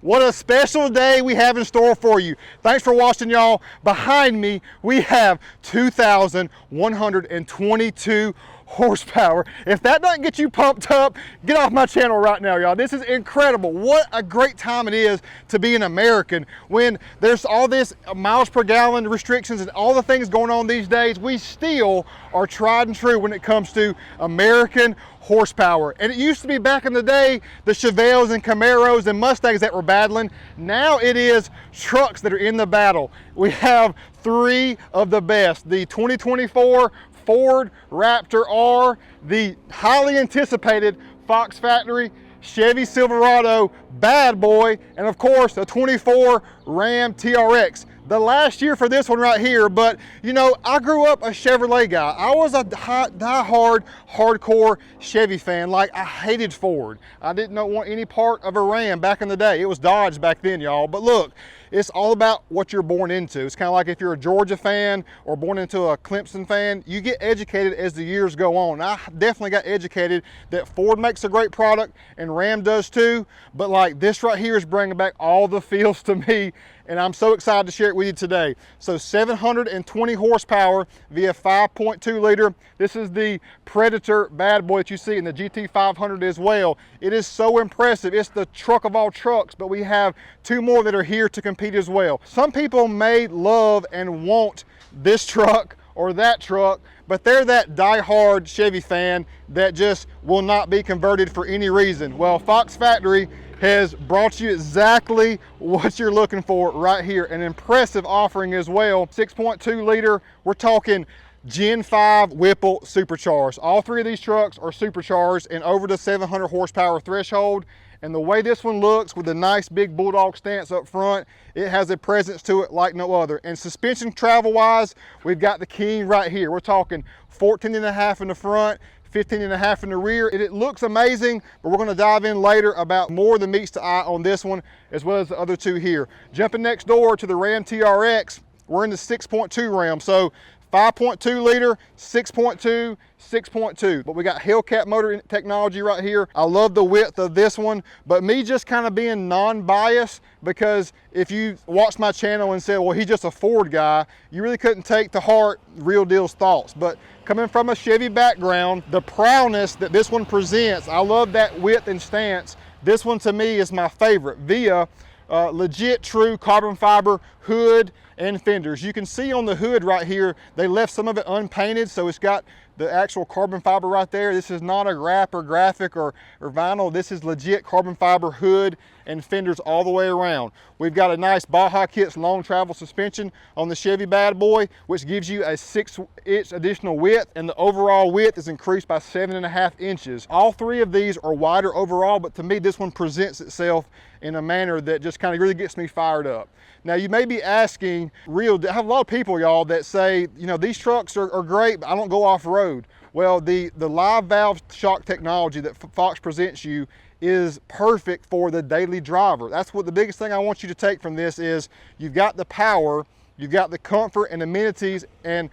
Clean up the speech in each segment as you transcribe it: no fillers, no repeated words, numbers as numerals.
What a special day we have in store for you. Thanks for watching, y'all. Behind me, we have 2,122 horsepower. If that doesn't get you pumped up, get off my channel right now, y'all. This is incredible. What a great time it is to be an American when there's all this miles per gallon restrictions and all the things going on these days. We still are tried and true when it comes to American horsepower. And it used to be back in the day, the Chevelles and Camaros and Mustangs that were battling. Now it is trucks that are in the battle. We have three of the best. The 2024 Ford Raptor R, the highly anticipated Fox Factory Chevy Silverado bad boy, and of course the 24 Ram TRX. The last year for this one right here, but you know, I grew up a Chevrolet guy. I was a die-hard, hardcore Chevy fan. Like, I hated Ford. I didn't want any part of a Ram back in the day. It was Dodge back then, y'all. But look, it's all about what you're born into. It's kind of like if you're a Georgia fan or born into a Clemson fan, you get educated as the years go on. I definitely got educated that Ford makes a great product and Ram does too, but like this right here is bringing back all the feels to me, and I'm so excited to share it with you today. So 720 horsepower via 5.2 liter. This is the Predator bad boy that you see in the GT500 as well. It is so impressive. It's the truck of all trucks, but we have two more that are here to compete as well. Some people may love and want this truck or that truck, but they're that die-hard Chevy fan that just will not be converted for any reason. Well, Fox Factory has brought you exactly what you're looking for right here. An impressive offering as well. 6.2 liter, we're talking Gen 5 Whipple supercharged. All three of these trucks are supercharged and over the 700 horsepower threshold. And the way this one looks with the nice big bulldog stance up front, it has a presence to it like no other. And suspension travel wise, we've got the king right here. We're talking 14.5 in the front, 15.5 in the rear. It looks amazing, but we're gonna dive in later about more than meets the eye on this one, as well as the other two here. Jumping next door to the Ram TRX, we're in the 6.2 Ram. So 5.2 liter, 6.2, 6.2. But we got Hellcat motor technology right here. I love the width of this one, but me just kind of being non-biased, because if you watched my channel and said, well, he's just a Ford guy, you really couldn't take to heart Real Deal's thoughts. But coming from a Chevy background, the prowess that this one presents, I love that width and stance. This one to me is my favorite via legit true carbon fiber hood and fenders. You can see on the hood right here, they left some of it unpainted, so it's got the actual carbon fiber right there. This is not a wrap or graphic or vinyl. This is legit carbon fiber hood and fenders all the way around. We've got a nice Baja Kits long travel suspension on the Chevy bad boy, which gives you a 6-inch additional width, and the overall width is increased by 7.5 inches. All three of these are wider overall, but to me, this one presents itself in a manner that just kind of really gets me fired up. Now, you may be asking, I have a lot of people, y'all, that say, you know, these trucks are great, but I don't go off-road. Well, the live valve shock technology that Fox presents you is perfect for the daily driver. That's what the biggest thing I want you to take from this is, you've got the power, you've got the comfort and amenities and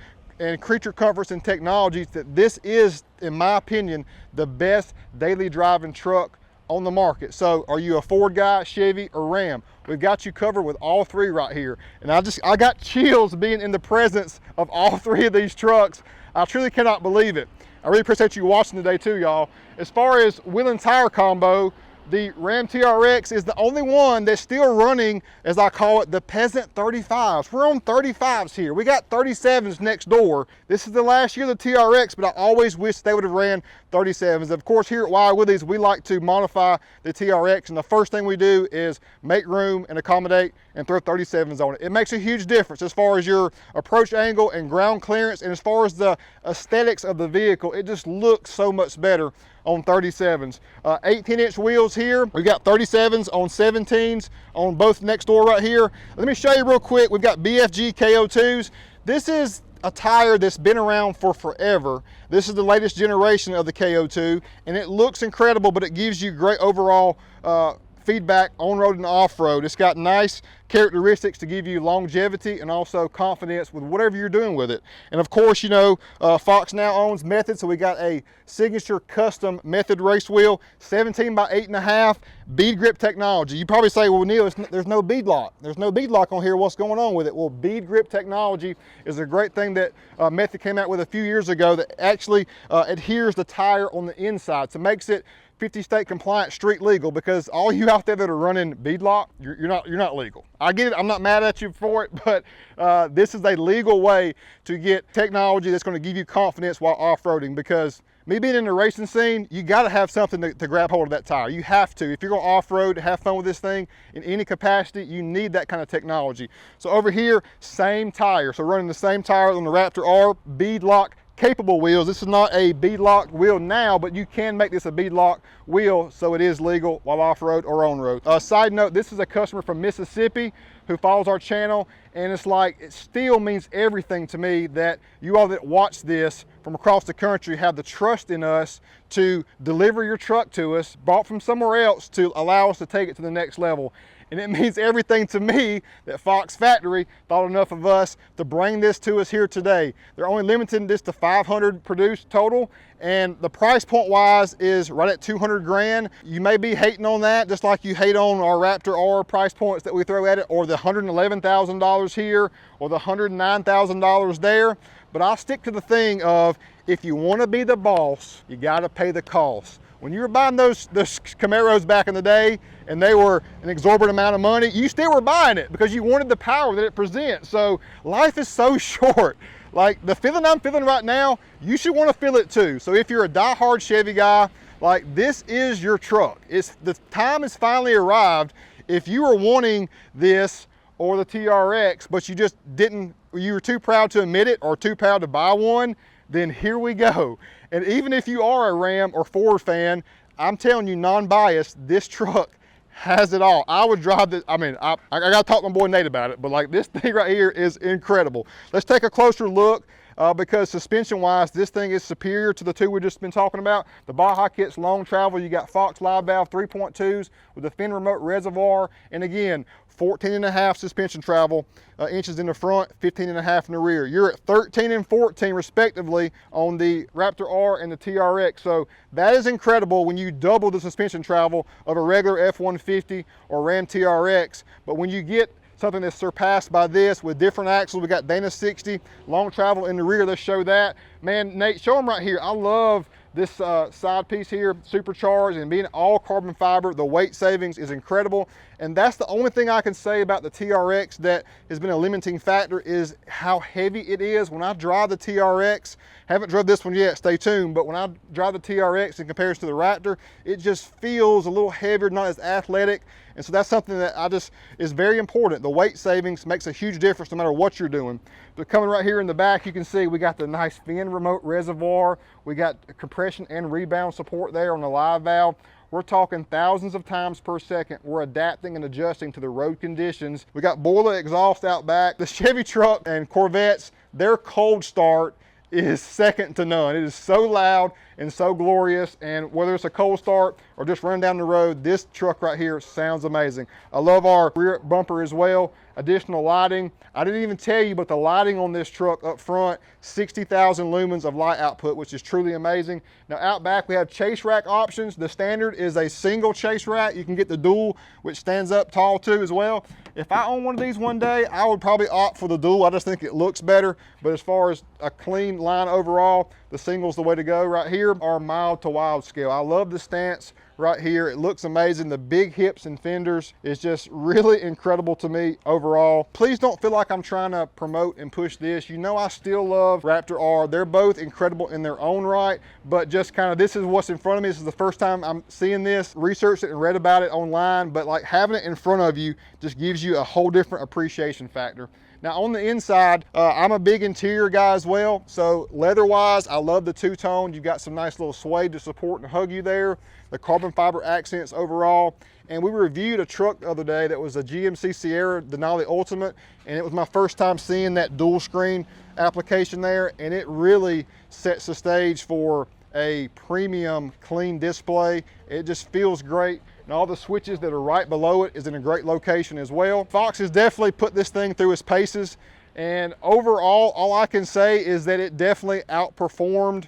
creature comforts and technologies that this is, in my opinion, the best daily driving truck on the market. So are you a Ford guy, Chevy, or Ram? We've got you covered with all three right here. And I got chills being in the presence of all three of these trucks. I truly cannot believe it. I really appreciate you watching today too, y'all. As far as wheel and tire combo, the Ram TRX is the only one that's still running, as I call it, the peasant 35s. We're on 35s here. We got 37s next door. This is the last year of the TRX, but I always wish they would have ran 37s. Of course, here at Wild Willies, we like to modify the TRX, and the first thing we do is make room and accommodate and throw 37s on it. It makes a huge difference as far as your approach angle and ground clearance, and as far as the aesthetics of the vehicle, it just looks so much better on 37s. 18-inch wheels here. We've got 37s on 17s on both next door right here. Let me show you real quick. We've got BFG KO2s. This is a tire that's been around for forever. This is the latest generation of the KO2, and it looks incredible, but it gives you great overall feedback on-road and off-road. It's got nice characteristics to give you longevity and also confidence with whatever you're doing with it. And of course, you know, Fox now owns Method, so we got a signature custom Method race wheel, 17 by 8.5, bead grip technology. You probably say, well, Neal, there's no bead lock. There's no bead lock on here. What's going on with it? Well, bead grip technology is a great thing that Method came out with a few years ago that actually adheres the tire on the inside. So makes it 50 state compliant, street legal, because all you out there that are running bead lock, you're not legal. I get it, I'm not mad at you for it, but this is a legal way to get technology that's going to give you confidence while off-roading, because me being in the racing scene, you got to have something to grab hold of that tire. You have to. If you're going off-road, have fun with this thing in any capacity, you need that kind of technology. So over here, same tire. So running the same tire on the Raptor R, bead lock capable wheels. This is not a bead lock wheel now, but you can make this a bead lock wheel, so it is legal while off-road or on-road. Side note, this is a customer from Mississippi who follows our channel, and it's like, it still means everything to me that you all that watch this from across the country have the trust in us to deliver your truck to us, bought from somewhere else, to allow us to take it to the next level. And it means everything to me that Fox Factory thought enough of us to bring this to us here today. They're only limiting this to 500 produced total, and the price point wise is right at 200 grand. You may be hating on that, just like you hate on our Raptor R price points that we throw at it, or the $111,000 here, or the $109,000 there. But I'll stick to the thing of, if you want to be the boss, you got to pay the cost. When you were buying those Camaros back in the day and they were an exorbitant amount of money, you still were buying it because you wanted the power that it presents. So life is so short. Like the feeling I'm feeling right now, you should want to feel it too. So if you're a diehard Chevy guy, like this is your truck. The time has finally arrived. If you were wanting this or the TRX, but you just didn't, you were too proud to admit it or too proud to buy one, then here we go. And even if you are a Ram or Ford fan, I'm telling you, non-biased, this truck has it all. I would drive this. I mean, I got to talk to my boy Nate about it, but like this thing right here is incredible. Let's take a closer look because suspension-wise, this thing is superior to the two we've just been talking about. The Baja kit's long travel. You got Fox live valve 3.2s with a fin remote reservoir, and again, 14.5 suspension travel inches in the front, 15.5 in the rear. You're at 13 and 14 respectively on the Raptor R and the TRX. So that is incredible when you double the suspension travel of a regular F-150 or Ram TRX. But when you get something that's surpassed by this with different axles, we got Dana 60, long travel in the rear, let's show that. Man, Nate, show them right here. I love this side piece here, supercharged and being all carbon fiber. The weight savings is incredible. And that's the only thing I can say about the TRX that has been a limiting factor is how heavy it is. When I drive the TRX, haven't drove this one yet, stay tuned, but when I drive the TRX in comparison to the Raptor, it just feels a little heavier, not as athletic. And so that's something that is very important. The weight savings makes a huge difference no matter what you're doing. But coming right here in the back, you can see we got the nice fin remote reservoir. We got compression and rebound support there on the live valve. We're talking thousands of times per second. We're adapting and adjusting to the road conditions. We got boiler exhaust out back. The Chevy truck and Corvettes, their cold start is second to none. It is so loud and so glorious, and whether it's a cold start or just run down the road, this truck right here sounds amazing. I love our rear bumper as well. Additional lighting. I didn't even tell you, but the lighting on this truck up front, 60,000 lumens of light output, which is truly amazing. Now out back we have chase rack options. The standard is a single chase rack. You can get the dual, which stands up tall too as well. If I own one of these one day, I would probably opt for the dual. I just think it looks better. But as far as a clean line overall, the single's the way to go. Right here, our mild to wild scale. I love the stance right here. It looks amazing. The big hips and fenders is just really incredible to me overall. Please don't feel like I'm trying to promote and push this. You know I still love Raptor R. They're both incredible in their own right, but just kind of this is what's in front of me. This is the first time I'm seeing this, researched it and read about it online, but like having it in front of you just gives you a whole different appreciation factor. Now on the inside, I'm a big interior guy as well. So leather-wise, I love the two-tone. You've got some nice little suede to support and hug you there. The carbon fiber accents overall. And we reviewed a truck the other day that was a GMC Sierra Denali Ultimate, and it was my first time seeing that dual screen application there, and it really sets the stage for a premium clean display. It just feels great. and all the switches that are right below it is in a great location as well. Fox has definitely put this thing through its paces, and overall, all I can say is that it definitely outperformed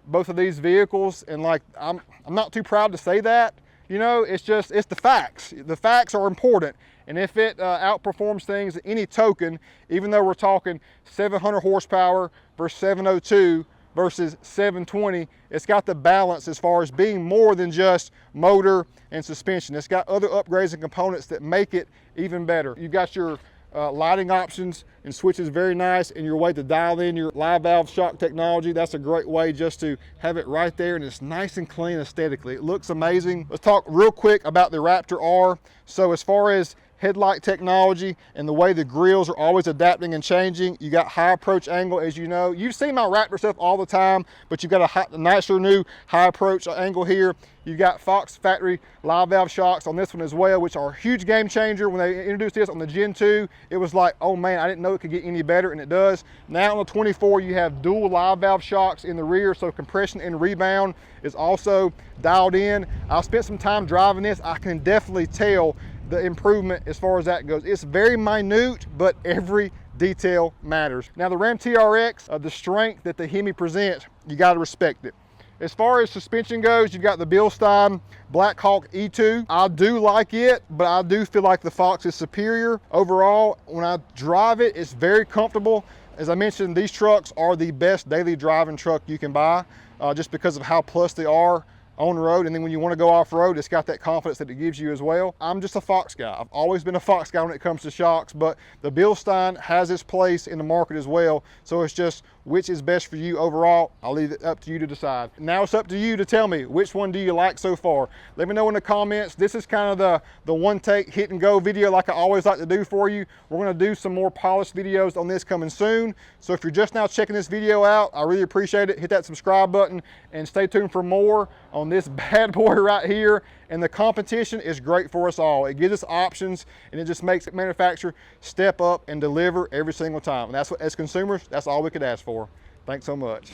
both of these vehicles. And like, I'm not too proud to say that, you know, it's the facts. The facts are important. And if it outperforms things any token, even though we're talking 700 horsepower versus 702 versus 720, it's got the balance as far as being more than just motor and suspension. It's got other upgrades and components that make it even better. You've got your lighting options and switches, very nice, and your way to dial in your live valve shock technology. That's a great way just to have it right there, and it's nice and clean aesthetically. It looks amazing. Let's talk real quick about the Raptor R. So as far as headlight technology and the way the grills are always adapting and changing, you got high approach angle, as you know. You've seen my Raptor stuff all the time, but you've got a nicer new high approach angle here. You've got Fox factory live valve shocks on this one as well, which are a huge game changer. When they introduced this on the Gen 2, it was like, oh man, I didn't know it could get any better, and it does. Now on the 24, you have dual live valve shocks in the rear, so compression and rebound is also dialed in. I've spent some time driving this. I can definitely tell the improvement as far as that goes. It's very minute, but every detail matters. Now the Ram TRX, the strength that the Hemi presents, you got to respect it. As far as suspension goes, you've got the Bilstein Black Hawk E2. I do like it, but I do feel like the Fox is superior. Overall, when I drive it, it's very comfortable. As I mentioned, these trucks are the best daily driving truck you can buy, just because of how plus they are on the road. And then when you want to go off-road, it's got that confidence that it gives you as well. I'm just a Fox guy. I've always been a Fox guy when it comes to shocks, but the Bilstein has its place in the market as well. So it's just which is best for you overall. I'll leave it up to you to decide. Now it's up to you to tell me, which one do you like so far? Let me know in the comments. This is kind of the one take hit and go video like I always like to do for you. We're gonna do some more polished videos on this coming soon. So if you're just now checking this video out, I really appreciate it. Hit that subscribe button and stay tuned for more on this bad boy right here. And the competition is great for us all. It gives us options, and it just makes the manufacturer step up and deliver every single time. And that's what, as consumers, that's all we could ask for. Thanks so much.